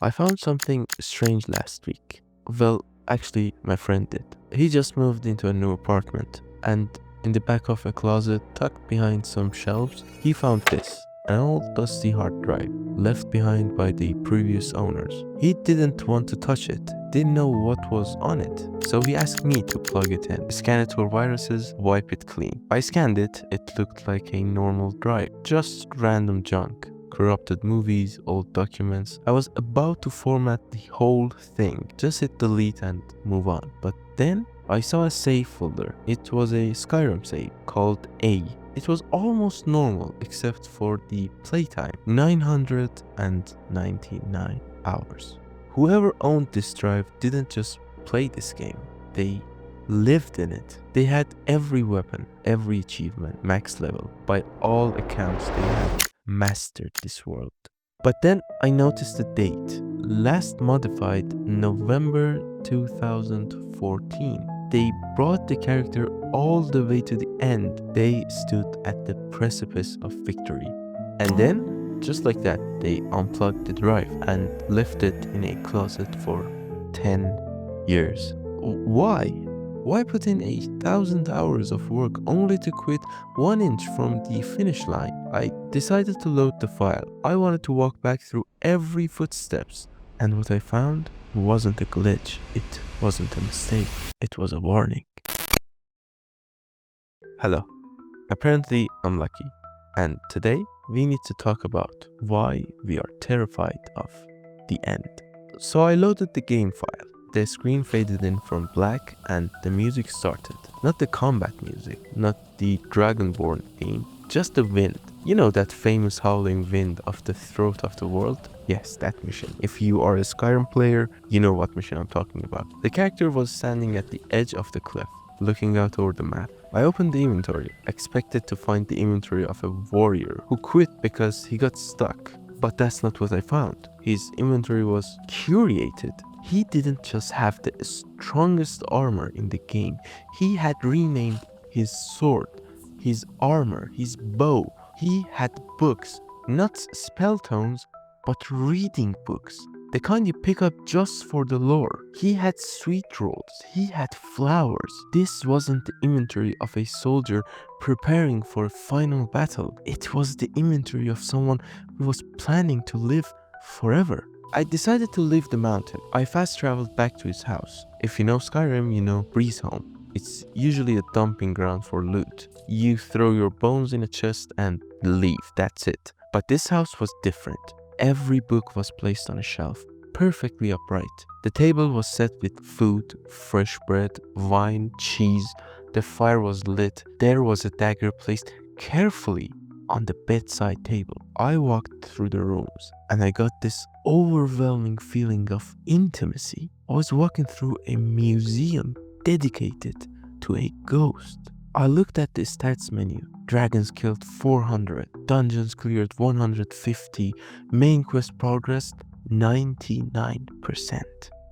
I found something strange last week. Well, actually, my friend did. He just moved into a new apartment, and in the back of a closet, tucked behind some shelves, he found this. An old dusty hard drive, left behind by the previous owners. He didn't want to touch it, didn't know what was on it, so he asked me to plug it in, scan it for viruses, wipe it clean. I scanned it, it looked like a normal drive, just random junk. Corrupted movies, old documents. I was about to format the whole thing, just hit delete and move on. But then I saw a save folder. It was a Skyrim save called A. It was almost normal except for the playtime, 999 hours. Whoever owned this drive didn't just play this game, they lived in it. They had every weapon, every achievement, max level. By all accounts, they had mastered this world. But then I noticed the date, last modified November 2014. They brought the character all the way to the end. They stood at the precipice of victory. And then, just like that, they unplugged the drive and left it in a closet for 10 years. Why? Why put in 1,000 hours of work only to quit 1 inch from the finish line? I decided to load the file. I wanted to walk back through every footsteps. And what I found wasn't a glitch. It wasn't a mistake. It was a warning. Hello. Apparently, I'm lucky. And today, we need to talk about why we are terrified of the end. So I loaded the game file. The screen faded in from black and the music started. Not the combat music, not the Dragonborn theme, just the wind. You know that famous howling wind of the throat of the world? Yes, that mission. If you are a Skyrim player, you know what mission I'm talking about. The character was standing at the edge of the cliff, looking out over the map. I opened the inventory, expected to find the inventory of a warrior who quit because he got stuck. But that's not what I found. His inventory was curated. He didn't just have the strongest armor in the game. He had renamed his sword, his armor, his bow. He had books, not spell tomes, but reading books. The kind you pick up just for the lore. He had sweet rolls. He had flowers. This wasn't the inventory of a soldier preparing for a final battle. It was the inventory of someone who was planning to live forever. I decided to leave the mountain. I fast traveled back to his house. If you know Skyrim, you know Breeze Home. It's usually a dumping ground for loot. You throw your bones in a chest and leave, that's it. But this house was different. Every book was placed on a shelf, perfectly upright. The table was set with food, fresh bread, wine, cheese. The fire was lit. There was a dagger placed carefully on the bedside table. I walked through the rooms and I got this overwhelming feeling of intimacy. I was walking through a museum dedicated to a ghost. I looked at the stats menu. Dragons killed 400, dungeons cleared 150, main quest progressed 99%.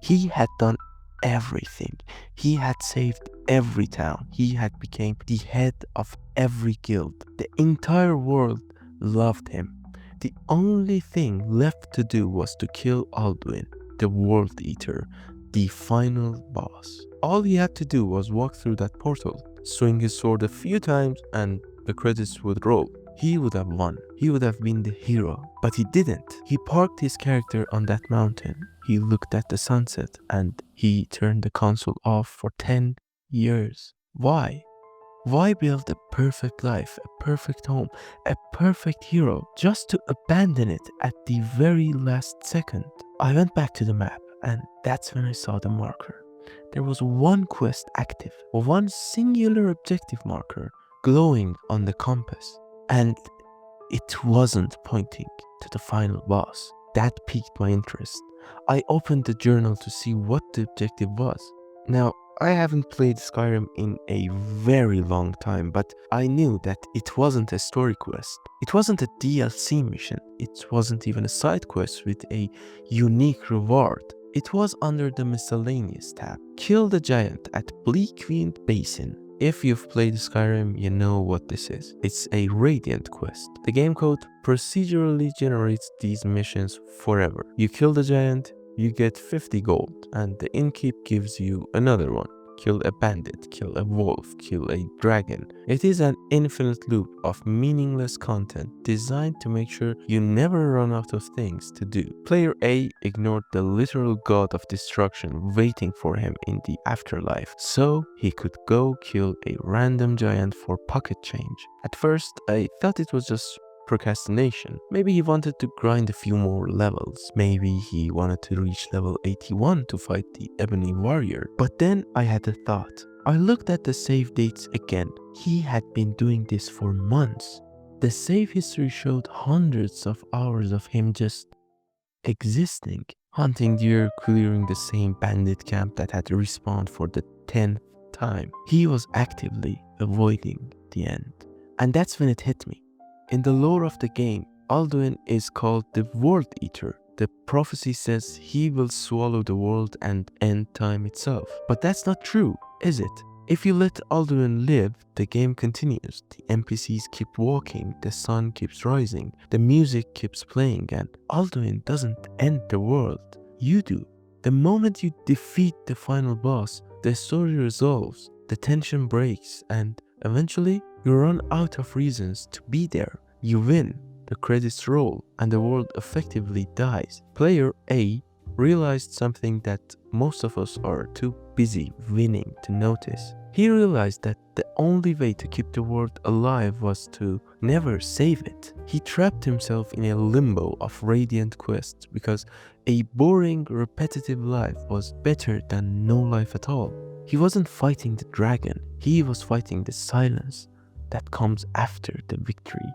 He had done everything. He had saved every town. He had become the head of every guild. The entire world loved him. The only thing left to do was to kill Alduin, the World Eater, the final boss. All he had to do was walk through that portal, swing his sword a few times, and the credits would roll. He would have won. He would have been the hero. But he didn't. He parked his character on that mountain. He looked at the sunset and he turned the console off for 10 years. Why? Why build a perfect life, a perfect home, a perfect hero, just to abandon it at the very last second? I went back to the map and that's when I saw the marker. There was one quest active, one singular objective marker glowing on the compass. And it wasn't pointing to the final boss. That piqued my interest. I opened the journal to see what the objective was. Now, I haven't played Skyrim in a very long time, but I knew that it wasn't a story quest. It wasn't a DLC mission. It wasn't even a side quest with a unique reward. It was under the miscellaneous tab. Kill the giant at Bleakwind Basin. If you've played Skyrim, you know what this is. It's a radiant quest. The game code procedurally generates these missions forever. You kill the giant, you get 50 gold, and the innkeep gives you another one. Kill a bandit, kill a wolf, kill a dragon. It is an infinite loop of meaningless content designed to make sure you never run out of things to do. Player A ignored the literal god of destruction waiting for him in the afterlife, so he could go kill a random giant for pocket change. At first, I thought it was just procrastination. Maybe he wanted to grind a few more levels. Maybe he wanted to reach level 81 to fight the Ebony Warrior. But then I had a thought. I looked at the save dates again. He had been doing this for months. The save history showed hundreds of hours of him just existing. Hunting deer, clearing the same bandit camp that had respawned for the 10th time. He was actively avoiding the end. And that's when it hit me. In the lore of the game, Alduin is called the World Eater. The prophecy says he will swallow the world and end time itself. But that's not true, is it? If you let Alduin live, the game continues. The NPCs keep walking, the sun keeps rising, the music keeps playing, and Alduin doesn't end the world. You do. The moment you defeat the final boss, the story resolves, the tension breaks, and eventually you run out of reasons to be there. You win, the credits roll, and the world effectively dies. Player A realized something that most of us are too busy winning to notice. He realized that the only way to keep the world alive was to never save it. He trapped himself in a limbo of radiant quests because a boring, repetitive life was better than no life at all. He wasn't fighting the dragon, he was fighting the silence that comes after the victory.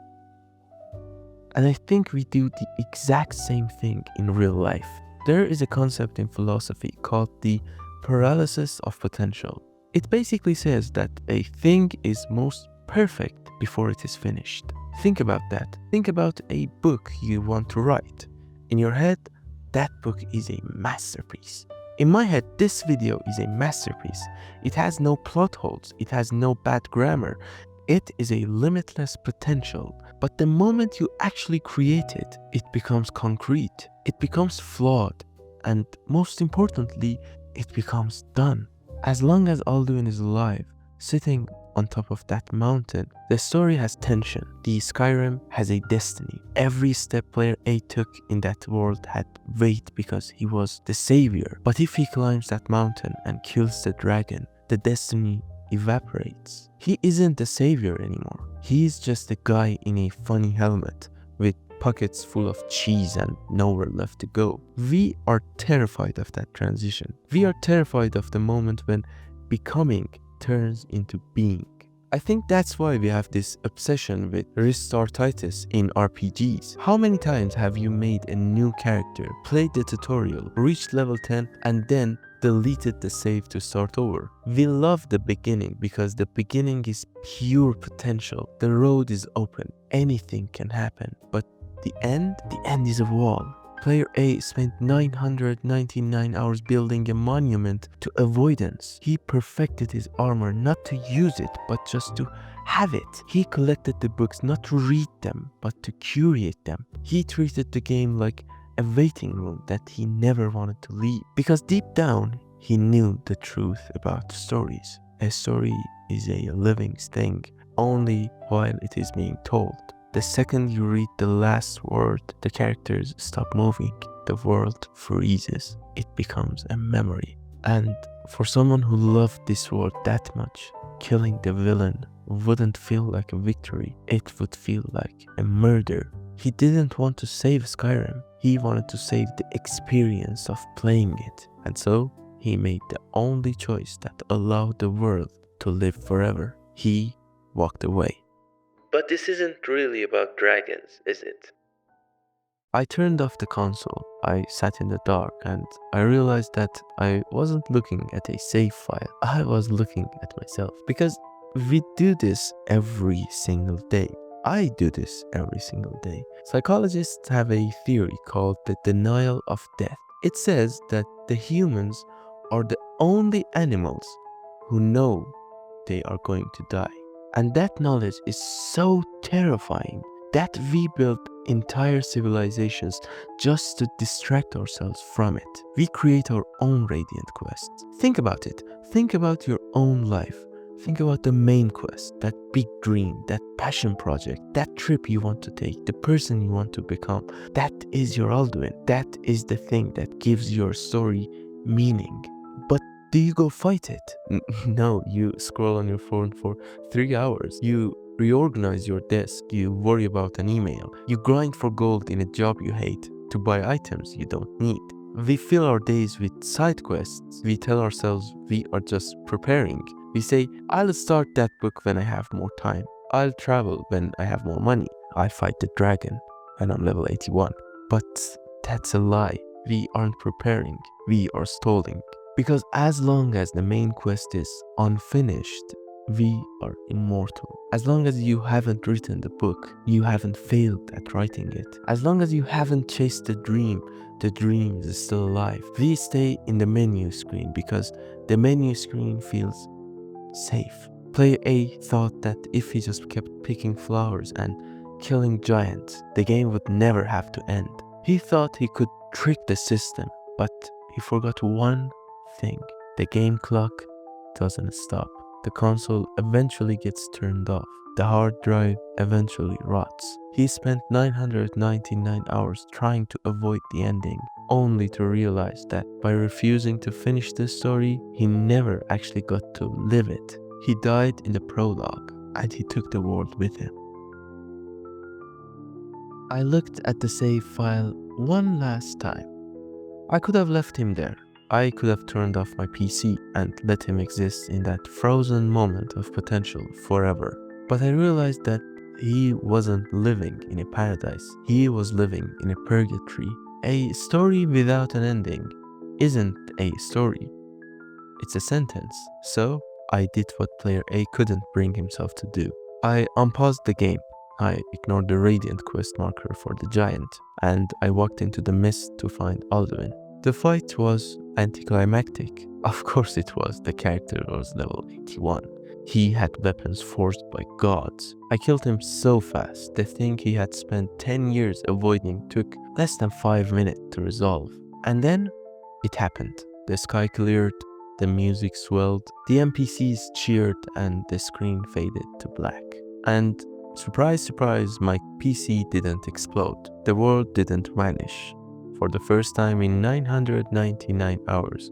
And I think we do the exact same thing in real life. There is a concept in philosophy called the paralysis of potential. It basically says that a thing is most perfect before it is finished. Think about that. Think about a book you want to write. In your head, that book is a masterpiece. In my head, this video is a masterpiece. It has no plot holes. It has no bad grammar. It is a limitless potential. But the moment you actually create it, it becomes concrete. It becomes flawed. And most importantly, it becomes done. As long as Alduin is alive, sitting on top of that mountain, the story has tension. The Skyrim has a destiny. Every step player A took in that world had weight because he was the savior. But if he climbs that mountain and kills the dragon, the destiny evaporates. He isn't the savior anymore. He is just a guy in a funny helmet with pockets full of cheese and nowhere left to go. We are terrified of that transition. We are terrified of the moment when becoming turns into being. I think that's why we have this obsession with Restartitis in RPGs. How many times have you made a new character, played the tutorial, reached level 10, and then deleted the save to start over? We love the beginning because the beginning is pure potential. The road is open. Anything can happen. But the end is a wall. Player A spent 999 hours building a monument to avoidance. He perfected his armor not to use it, but just to have it. He collected the books not to read them, but to curate them. He treated the game like a waiting room that he never wanted to leave. Because deep down, he knew the truth about stories. A story is a living thing only while it is being told. The second you read the last word, the characters stop moving. The world freezes. It becomes a memory. And for someone who loved this world that much, killing the villain wouldn't feel like a victory. It would feel like a murder. He didn't want to save Skyrim. He wanted to save the experience of playing it. And so, he made the only choice that allowed the world to live forever. He walked away. But this isn't really about dragons, is it? I turned off the console. I sat in the dark and I realized that I wasn't looking at a save file. I was looking at myself. Because we do this every single day. I do this every single day. Psychologists have a theory called the denial of death. It says that the humans are the only animals who know they are going to die. And that knowledge is so terrifying that we built entire civilizations just to distract ourselves from it. We create our own radiant quests. Think about it. Think about your own life. Think about the main quest, that big dream, that passion project, that trip you want to take, the person you want to become. That is your Alduin. That is the thing that gives your story meaning. But do you go fight it? No, you scroll on your phone for 3 hours. You reorganize your desk. You worry about an email. You grind for gold in a job you hate to buy items you don't need. We fill our days with side quests. We tell ourselves we are just preparing. We say, I'll start that book when I have more time. I'll travel when I have more money. I fight the dragon when I'm level 81. But that's a lie. We aren't preparing. We are stalling. Because as long as the main quest is unfinished, we are immortal. As long as you haven't written the book, you haven't failed at writing it. As long as you haven't chased the dream is still alive. We stay in the menu screen because the menu screen feels safe. Player A thought that if he just kept picking flowers and killing giants, the game would never have to end. He thought he could trick the system, but he forgot one thing. The game clock doesn't stop. The console eventually gets turned off. The hard drive eventually rots. He spent 999 hours trying to avoid the ending, only to realize that by refusing to finish the story, he never actually got to live it. He died in the prologue, and he took the world with him. I looked at the save file one last time. I could have left him there. I could have turned off my PC and let him exist in that frozen moment of potential forever. But I realized that he wasn't living in a paradise. He was living in a purgatory. A story without an ending isn't a story. It's a sentence. So I did what player A couldn't bring himself to do. I unpaused the game. I ignored the radiant quest marker for the giant, and I walked into the mist to find Alduin. The fight was anticlimactic. Of course it was. The character was level 81. He had weapons forged by gods. I killed him so fast. The thing he had spent 10 years avoiding took less than 5 minutes to resolve. And then it happened. The sky cleared, the music swelled, the NPCs cheered, and the screen faded to black. And surprise, surprise, my PC didn't explode. The world didn't vanish. For the first time in 999 hours,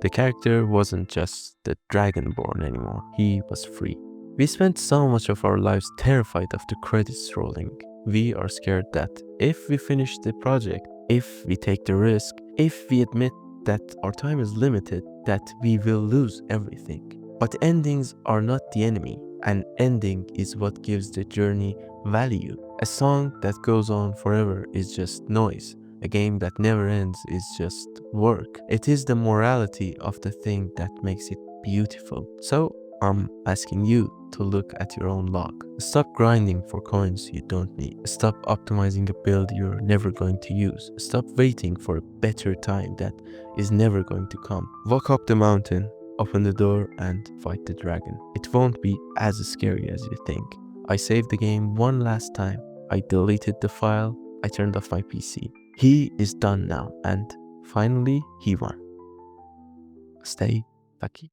the character wasn't just the Dragonborn anymore. He was free. We spent so much of our lives terrified of the credits rolling. We are scared that if we finish the project, if we take the risk, if we admit that our time is limited, that we will lose everything. But endings are not the enemy. An ending is what gives the journey value. A song that goes on forever is just noise. A game that never ends is just work. It is the morality of the thing that makes it beautiful. So I'm asking you to look at your own log. Stop grinding for coins you don't need. Stop optimizing a build you're never going to use. Stop waiting for a better time that is never going to come. Walk up the mountain, open the door, and fight the dragon. It won't be as scary as you think. I saved the game one last time. I deleted the file. I turned off my PC. He is done now, and finally he won. Stay lucky.